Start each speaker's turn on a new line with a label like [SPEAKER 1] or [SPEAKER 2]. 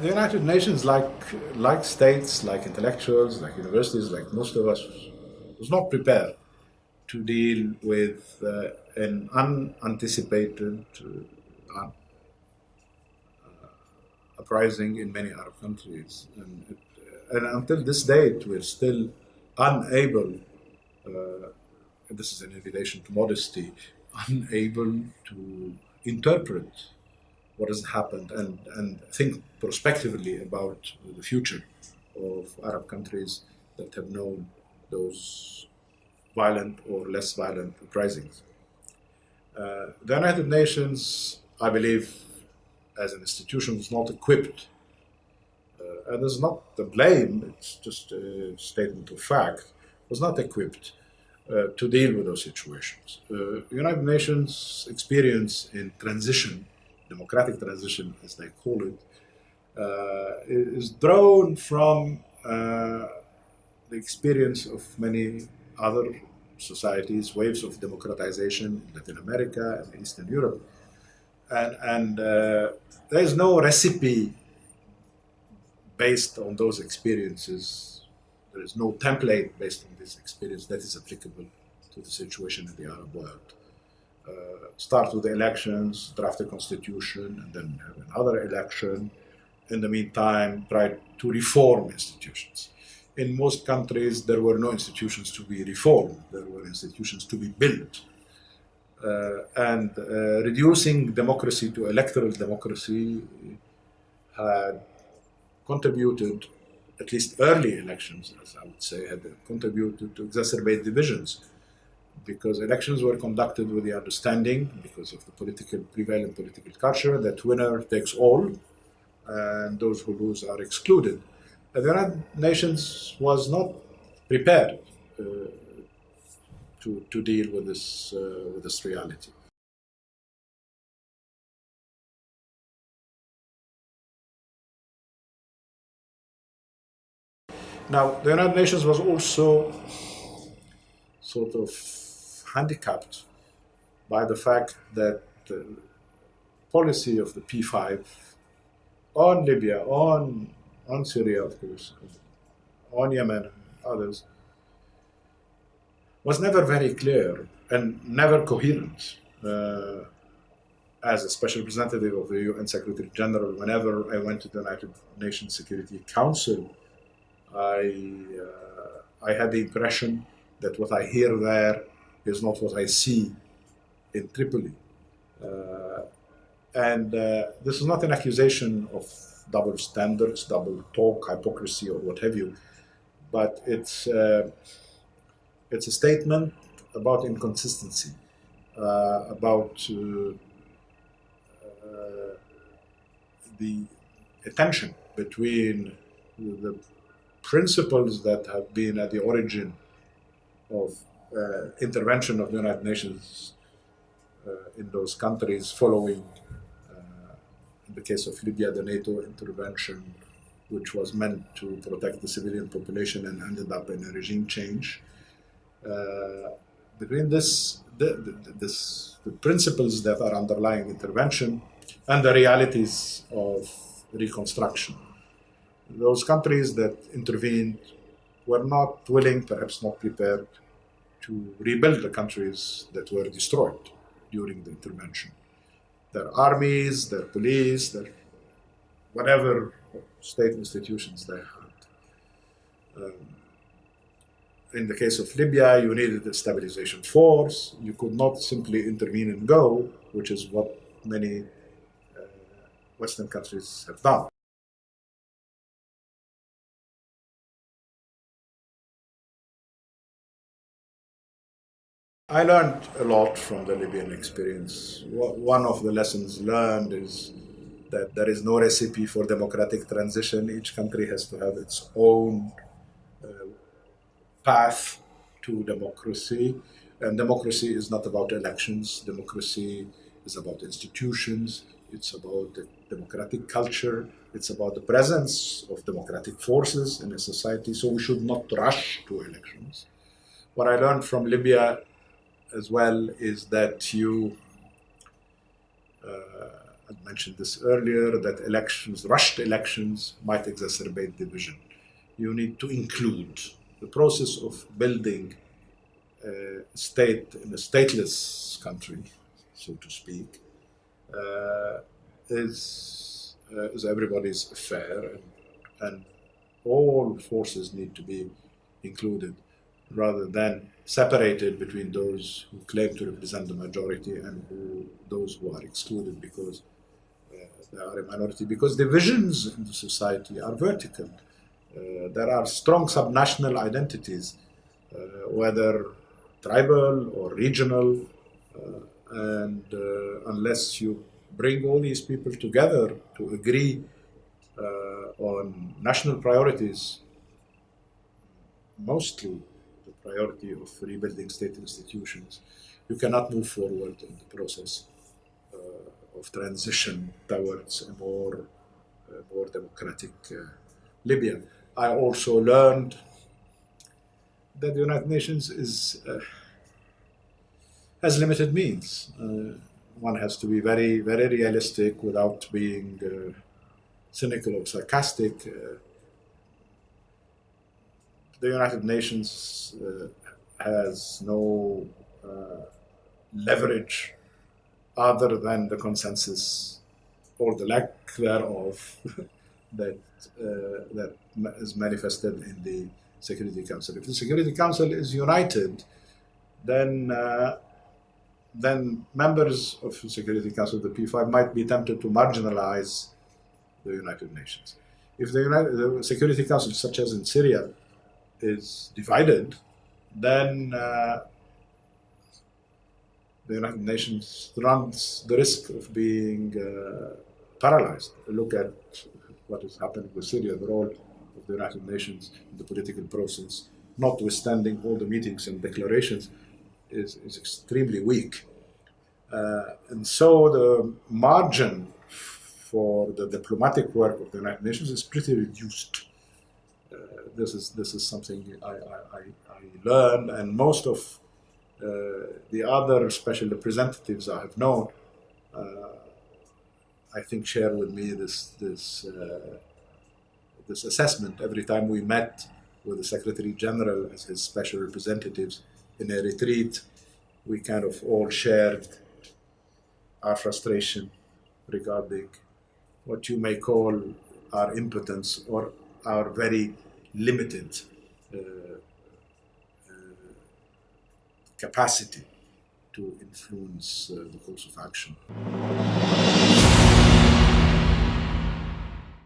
[SPEAKER 1] The United Nations, like states, like intellectuals, like universities, like most of us, was not prepared to deal with an unanticipated uprising in many Arab countries. And until this date, we're still unable, and this is an invitation to modesty, unable to interpret what has happened and think prospectively about the future of Arab countries that have known those violent or less violent uprisings. The United Nations, I believe, as an institution, was not equipped. And it's not the blame, it's just a statement of fact, was not equipped to deal with those situations. United Nations experience in transition, democratic transition as they call it, is drawn from the experience of many other societies, waves of democratization in Latin America and Eastern Europe. And there is no recipe based on those experiences. There is no template based on this experience that is applicable to the situation in the Arab world. Start with the elections, draft a constitution, and then have another election. In the meantime, try to reform institutions. In most countries, there were no institutions to be reformed. There were institutions to be built. And reducing democracy to electoral democracy had contributed, at least early elections, as I would say, had contributed to exacerbate divisions because elections were conducted with the understanding, because of the prevailing political culture, that winner takes all and those who lose are excluded. The United Nations was not prepared to deal with this reality. Now, the United Nations was also sort of handicapped by the fact that the policy of the P5 on Libya, on Syria, of course, on Yemen, and others, was never very clear and never coherent. As a special representative of the UN Secretary General, whenever I went to the United Nations Security Council, I had the impression that what I hear there is not what I see in Tripoli. And this is not an accusation of double standards, double talk, hypocrisy, or what have you, but it's a statement about inconsistency, about the tension between the principles that have been at the origin of intervention of the United Nations in those countries following, in the case of Libya, the NATO intervention, which was meant to protect the civilian population and ended up in a regime change. Between the principles that are underlying intervention and the realities of reconstruction. Those countries that intervened were not willing, perhaps not prepared, to rebuild the countries that were destroyed during the intervention. Their armies, their police, their whatever state institutions they had. In the case of Libya, you needed a stabilization force. You could not simply intervene and go, which is what many Western countries have done. I learned a lot from the Libyan experience. One of the lessons learned is that there is no recipe for democratic transition. Each country has to have its own path to democracy. And democracy is not about elections. Democracy is about institutions. It's about the democratic culture. It's about the presence of democratic forces in a society. So we should not rush to elections. What I learned from Libya as well is that I mentioned this earlier, that rushed elections, might exacerbate division. You need to include the process of building a state in a stateless country, so to speak, uh, is everybody's affair, and all forces need to be included rather than separated between those who claim to represent the majority and those who are excluded because they are a minority. Because divisions in the society are vertical. There are strong subnational identities, whether tribal or regional, and unless you bring all these people together to agree on national priorities, mostly the priority of rebuilding state institutions, you cannot move forward in the process of transition towards more democratic Libya. I also learned that the United Nations has limited means. One has to be very, very realistic without being cynical or sarcastic. The United Nations has no leverage other than the consensus or the lack thereof that that is manifested in the Security Council. If the Security Council is united, then then members of the Security Council, the P5, might be tempted to marginalize the United Nations. If the Security Council, such as in Syria, is divided, then the United Nations runs the risk of being paralyzed. Look at what has happened with Syria, the role of the United Nations in the political process, notwithstanding all the meetings and declarations, is extremely weak. And so the margin for the diplomatic work of the United Nations is pretty reduced. This is something I learned, and most of the other special representatives I have known, I think, share with me this assessment. Every time we met with the Secretary General as his special representatives in a retreat, we kind of all shared our frustration regarding what you may call our impotence or our very limited uh, capacity to influence the course of action.